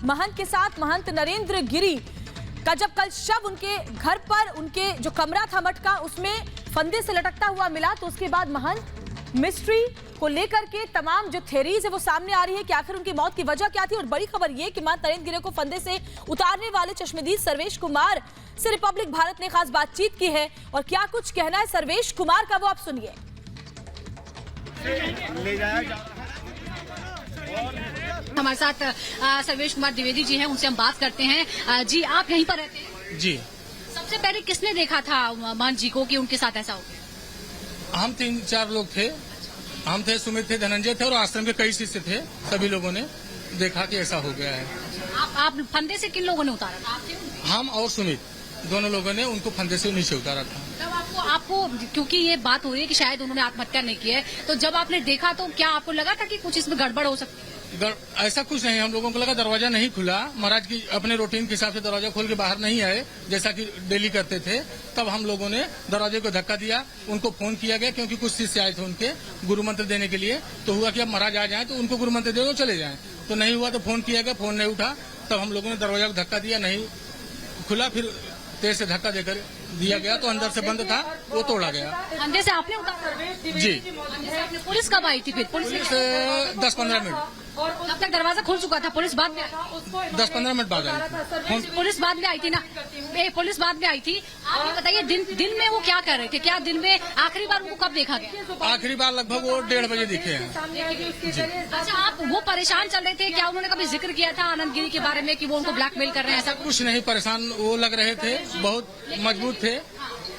महंत के साथ महंत नरेंद्र गिरी का जब कल शव उनके घर पर उनके जो कमरा था मठ का उसमें फंदे से लटकता हुआ मिला, तो उसके बाद महंत मिस्ट्री को लेकर के तमाम जो थ्योरीज है वो सामने आ रही है कि आखिर उनकी मौत की वजह क्या थी। और बड़ी खबर ये कि महंत नरेंद्र गिरी को फंदे से उतारने वाले चश्मदीद सर्वेश कुमार से रिपब्लिक भारत ने खास बातचीत की है और क्या कुछ कहना है सर्वेश कुमार का वो आप सुनिए। हमारे साथ सर्वेश कुमार द्विवेदी जी हैं, उनसे हम बात करते हैं। जी आप यहीं पर रहते हैं? जी। सबसे पहले किसने देखा था महंत जी को कि उनके साथ ऐसा हो गया? हम 3-4 लोग थे। हम थे, सुमित थे, धनंजय थे और आश्रम के कई शिष्य थे। सभी लोगों ने देखा कि ऐसा हो गया है। आप फंदे से किन लोगों ने उतारा था? आप थे? हम और सुमित दोनों लोगों ने उनको फंदे से नीचे उतारा था। तब आपको क्योंकि ये बात हो रही है कि शायद उन्होंने आत्महत्या नहीं की है, तो जब आपने देखा तो क्या आपको लगा था कि कुछ इसमें गड़बड़ हो सकती है? ऐसा कुछ नहीं, हम लोगों को लगा दरवाजा नहीं खुला, महाराज की अपने रूटीन के हिसाब से दरवाजा खोल के बाहर नहीं आए जैसा कि डेली करते थे। तब हम लोगों ने दरवाजे को धक्का दिया, उनको फोन किया गया क्योंकि कुछ शिष्य आए थे उनके गुरु मंत्र देने के लिए। तो हुआ कि अब महाराज आ जाए तो उनको गुरु मंत्र दे दो चले जाए, तो नहीं हुआ तो फोन किया गया, फोन नहीं उठा। तब हम लोगों ने दरवाजा को धक्का दिया, नहीं खुला, फिर तेज से धक्का देकर दिया गया तो अंदर से बंद था, वो तोड़ा गया। फंदे से आपने उतारा? जी। पुलिस कब आई थी फिर? Police 10-15 minute. तब तक दरवाजा खुल चुका था, पुलिस बाद में 10-15 मिनट बाद आई थी। पुलिस बाद में आई थी ना? पुलिस बाद में आई थी। आप ये बताइए दिन में वो क्या कर रहे थे? क्या दिन में आखिरी बार उनको कब देखा गया? आखिरी बार लगभग वो 1:30 बजे दिखे हैं। अच्छा, आप वो परेशान चल रहे थे, क्या उन्होंने कभी जिक्र किया था आनंद गिरी के बारे में कि वो उनको ब्लैकमेल कर रहे हैं? ऐसा कुछ नहीं, परेशान वो लग रहे थे, बहुत मजबूत थे,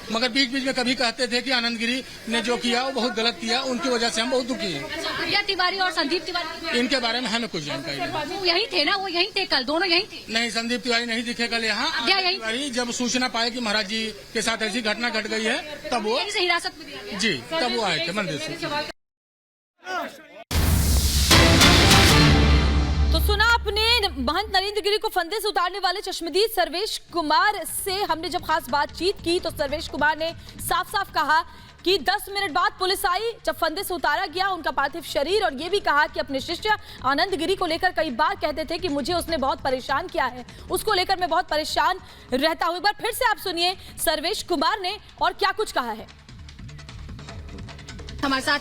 मगर बीच बीच में कभी कहते थे कि आनंद गिरी ने जो किया वो बहुत गलत किया, उनकी वजह से हम बहुत दुखी हैं। प्रिया तिवारी और संदीप तिवारी, इनके बारे में हमें कुछ जानकारी नहीं। वो यही थे ना? वो यहीं थे कल, दोनों यहीं थे? नहीं, संदीप तिवारी नहीं दिखे कल यहाँ। तिवारी जब सूचना पाए कि महाराज जी के साथ ऐसी घटना घट गई है तब वो हिरासत में दिया गया। जी, तब वो आए थे मंदिर से। तो सुना आपने महंत नरेंद्र गिरी को फंदे से उतारने वाले चश्मदीद सर्वेश कुमार से हमने जब खास बातचीत की तो सर्वेश कुमार ने साफ साफ कहा कि 10 मिनट बाद पुलिस आई, जब फंदे से उतारा गया उनका पार्थिव शरीर, और ये भी कहा कि अपने शिष्य आनंद गिरी को लेकर कई बार कहते थे कि मुझे उसने बहुत परेशान किया है, उसको लेकर मैं बहुत परेशान रहता हूं। एक बार फिर से आप सुनिए सर्वेश कुमार ने और क्या कुछ कहा है। हमारे साथ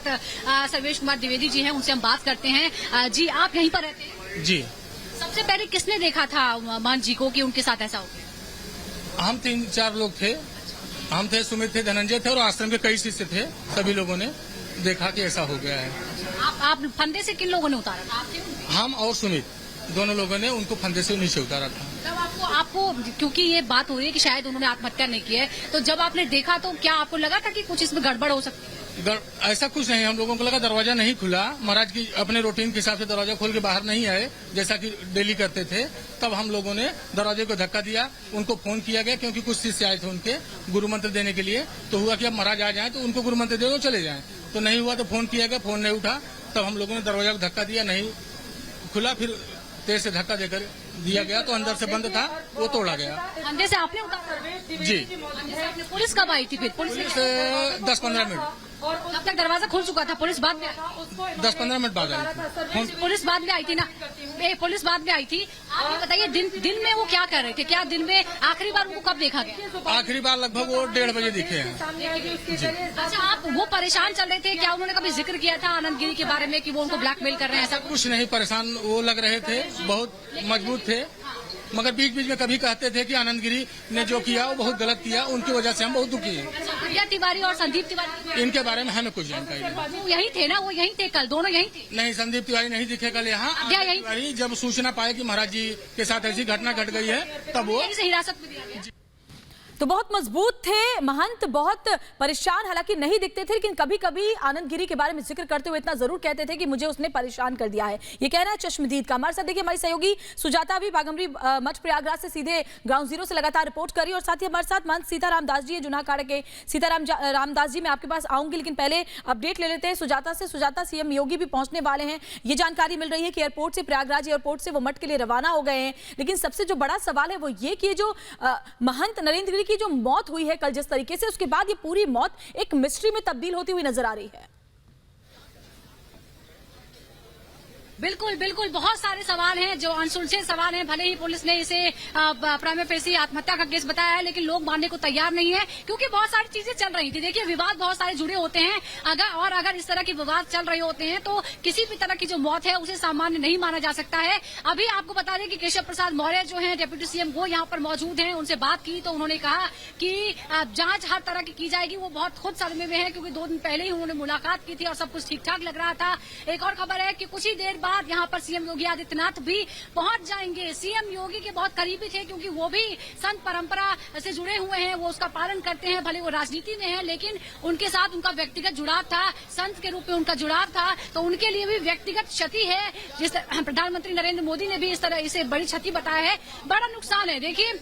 सर्वेश कुमार द्विवेदी जी हैं, उनसे हम बात करते हैं। जी आप यहीं पर रहते हैं? जी। सबसे पहले किसने देखा था महंत जी को कि उनके साथ ऐसा हो गया? हम 3-4 लोग थे। हम थे, सुमित थे, धनंजय थे और आश्रम के कई शिष्य थे। सभी लोगों ने देखा कि ऐसा हो गया है। आप फंदे से किन लोगों ने उतारा था? आप थे? हम और सुमित दोनों लोगों ने उनको फंदे से नीचे उतारा था। तब आपको क्योंकि ये बात हो रही है कि शायद उन्होंने आत्महत्या नहीं की है, तो जब आपने देखा तो क्या आपको लगा था कि कुछ इसमें गड़बड़ हो सकती है? ऐसा कुछ नहीं, हम लोगों को लगा दरवाजा नहीं खुला, महाराज की अपने रूटीन के हिसाब से दरवाजा खोल के बाहर नहीं आए जैसा कि डेली करते थे। तब हम लोगों ने दरवाजे को धक्का दिया, उनको फोन किया गया क्योंकि कुछ शिष्य आए थे उनके गुरु मंत्र देने के लिए। तो हुआ कि अब महाराज आ जाए तो उनको गुरु मंत्र दे दो चले जाए, तो नहीं हुआ तो फोन किया गया, फोन नहीं उठा। तब हम लोगों ने दरवाजा को धक्का दिया, नहीं खुला, फिर तेज से धक्का देकर दिया गया तो अंदर से बंद था, वो तोड़ा गया। फंदे से आपने उतारा? जी। पुलिस कब आई थी फिर? Police 10-15 minute. तब तक दरवाजा खुल चुका था, पुलिस बाद में 10-15 मिनट बाद आई थी। पुलिस बाद में आई थी ना? पुलिस बाद में आई थी। आप ये बताइए दिन में वो क्या कर रहे थे? क्या दिन में आखिरी बार उनको कब देखा गया? आखिरी बार लगभग वो 1:30 बजे दिखे हैं। अच्छा, आप वो परेशान चल रहे थे, क्या उन्होंने कभी जिक्र किया था आनंद गिरी के बारे में कि वो उनको ब्लैकमेल कर रहे हैं? ऐसा कुछ नहीं, परेशान वो लग रहे थे, बहुत मजबूत थे, मगर बीच बीच में कभी कहते थे कि आनंद गिरी ने जो किया वो बहुत गलत किया, उनकी वजह से हम बहुत दुखी हैं। प्रिया तिवारी और संदीप तिवारी, इनके बारे में हमें कुछ जानकारी नहीं। वो यही थे ना? वो यहीं थे कल, दोनों यहीं थे? नहीं, संदीप तिवारी नहीं दिखे कल यहाँ। तिवारी जब सूचना पाए कि महाराज जी के साथ ऐसी घटना घट गई है तब वो हिरासत में दिया गया। तो बहुत मजबूत थे महंत, बहुत परेशान हालांकि नहीं दिखते थे, लेकिन कभी कभी आनंद गिरी के बारे में जिक्र करते हुए इतना जरूर कहते थे कि मुझे उसने परेशान कर दिया है। ये कहना है चश्मदीद का। हमारे साथ देखिए हमारी सहयोगी सुजाता भी भागमरी मठ प्रयागराज से सीधे ग्राउंड जीरो से लगातार रिपोर्ट करी, और साथ ही हमारे साथ महंत सीताराम दास जी है जुनाखाड़ा के। सीताराम रामदास जी मैं आपके पास आऊंगी, लेकिन पहले अपडेट ले लेते हैं सुजाता से। सुजाता, सीएम योगी भी पहुंचने वाले हैं, ये जानकारी मिल रही है कि एयरपोर्ट से, प्रयागराज एयरपोर्ट से वो मठ के लिए रवाना हो गए हैं। लेकिन सबसे जो बड़ा सवाल है वो ये कि जो महंत नरेंद्र गिरी की जो मौत हुई है कल जिस तरीके से, उसके बाद ये पूरी मौत एक मिस्ट्री में तब्दील होती हुई नजर आ रही है। बिल्कुल बिल्कुल, बहुत सारे सवाल हैं जो अनसुलझे सवाल हैं। भले ही पुलिस ने इसे प्राइमा फेसी आत्महत्या का केस बताया है, लेकिन लोग मानने को तैयार नहीं है, क्योंकि बहुत सारी चीजें चल रही थी। देखिए, विवाद बहुत सारे जुड़े होते हैं, अगर इस तरह के विवाद चल रहे होते हैं तो किसी भी तरह की जो मौत है उसे सामान्य नहीं माना जा सकता है। अभी आपको बता दें कि केशव प्रसाद मौर्य जो हैं डिप्टी सीएम, वो यहाँ पर मौजूद हैं। उनसे बात की तो उन्होंने कहा कि जांच हर तरह की जाएगी। वो बहुत खुद सदमे में है, क्योंकि 2 दिन पहले ही उन्होंने मुलाकात की थी और सब कुछ ठीक ठाक लग रहा था। एक और खबर है कि कुछ ही देर बाद यहाँ पर सीएम योगी आदित्यनाथ भी पहुंच जाएंगे। सीएम योगी के बहुत करीबी थे, क्योंकि वो भी संत परंपरा से जुड़े हुए हैं, वो उसका पालन करते हैं। भले वो राजनीति में है, लेकिन उनके साथ उनका व्यक्तिगत जुड़ाव था, संत के रूप में उनका जुड़ाव था, तो उनके लिए भी व्यक्तिगत क्षति है। जिस प्रधानमंत्री नरेंद्र मोदी ने भी इस तरह इसे बड़ी क्षति बताया है, बड़ा नुकसान है। देखिए,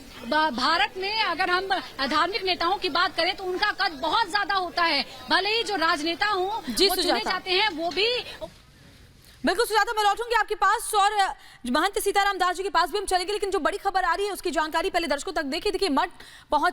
भारत में अगर हम धार्मिक नेताओं की बात करें तो उनका कद बहुत ज्यादा होता है। भले ही जो राजनेता हों, वो चुने जाते हैं, वो भी। बिल्कुल सुजाता, मैं लौटूंगी आपके पास और महंत सीताराम दास जी के पास भी हम चलेंगे, लेकिन जो बड़ी खबर आ रही है उसकी जानकारी पहले दर्शकों तक देखिए। देखिए, मठ पहुंच